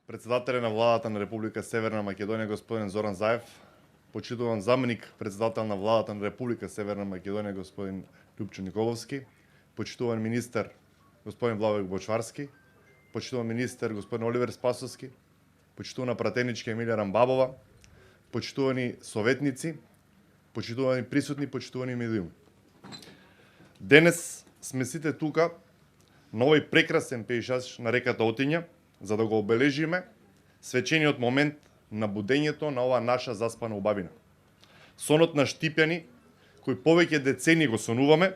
Председателя на владата на Република Северна Македонија господин Зоран Заев, почитуван заменик председател на владата на Република Северна Македонија господин Љупчо Николовски, почитуван министар господин Владимир Бочварски, почитуван министар господин Оливер Спасовски, почитувана пратеничка Емилија Рамбабова, почитувани советници, почитувани присутни, почитувани медиуми. Денес сме сите тука на овој прекрасен пејшаж на реката Отиња, за да го обележиме свечениот момент на будењето на оваа наша заспана убавина. Сонот на Штипјани, кој повеќе децени го сонуваме,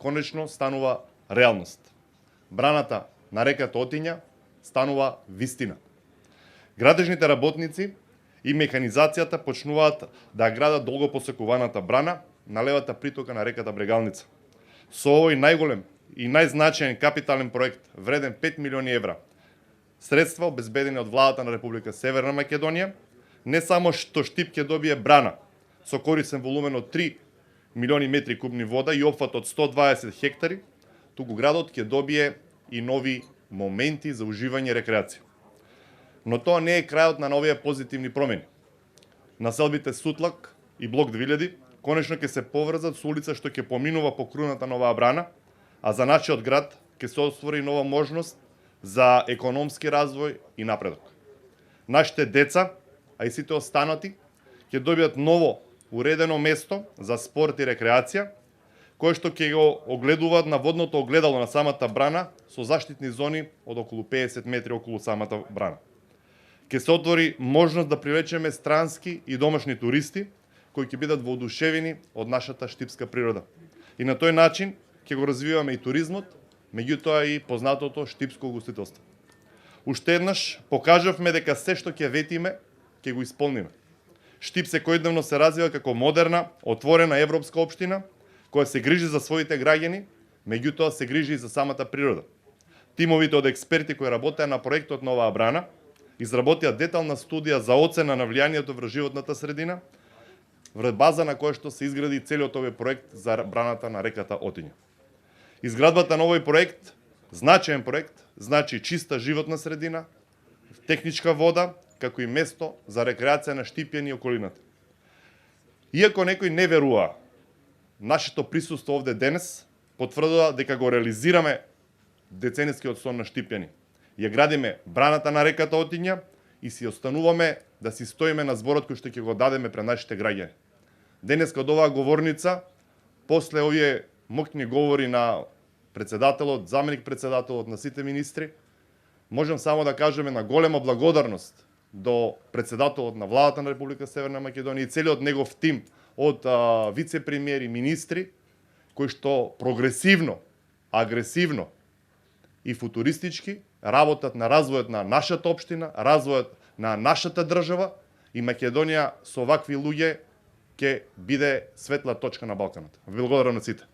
конечно станува реалност. Браната на реката Отиња станува вистина. Градежните работници и механизацијата почнуваат да градат долго посекуваната брана на левата притока на реката Брегалница. Со овој најголем и најзначаен капитален проект вреден 5 милиони евра, средства обезбедени од владата на Република Северна Македонија, не само што Штип ќе добие брана со корисен волумен од 3 милиони метри кубни вода и опфат од 120 хектари, туку градот ќе добие и нови моменти за уживање и рекреација. Но тоа не е крајот на новите позитивни промени. Населбите Сутлак и Блок 2000 конечно ќе се поврзат со улица што ќе поминува по круната на оваа брана, а за нашиот град ќе се отвори нова можност за економски развој и напредок. Нашите деца, а и сите останати, ќе добијат ново уредено место за спорт и рекреација, кое што ќе го огледуваат на водното огледало на самата брана со заштитни зони од околу 50 метри околу самата брана. Ќе се отвори можност да привлечеме странски и домашни туристи, кои ќе бидат воодушевени од нашата штипска природа. И на тој начин ќе го развиваме и туризмот, меѓутоа и познатото штипско угостителство. Уште еднаш покажавме дека се што ќе ветиме, ќе го исполниме. Штип секојдневно се развива како модерна, отворена европска општина, која се грижи за своите граѓани, меѓутоа се грижи и за самата природа. Тимовите од експерти кои работеа на проектот на оваа брана изработија детална студија за оцена на влијанието врз животната средина, врз база на која што се изгради целиот овој проект за браната на реката Отиња. Изградбата на овој проект, значаен проект, значи чиста животна средина, техничка вода, како и место за рекреација на Штипјани и околината. Иако некои не верува, нашето присуство овде денес потврдува дека го реализираме деценискиот сон на Штипјани. Ја градиме браната на реката Отиња и си остануваме да си стоиме на зборот кој што ќе го дадеме пред нашите граѓани. Денеска од оваа говорница, после овие мокни говори на председателот, заменик председателот, на сите министри, можем само да кажеме на голема благодарност до председателот на владата на Република Северна Македонија и целиот негов тим од вице-премиери, министри, кои што прогресивно, агресивно и футуристички работат на развојот на нашата општина, развојот на нашата држава, и Македонија со вакви луѓе ќе биде светла точка на Балканот. Благодарам на сите.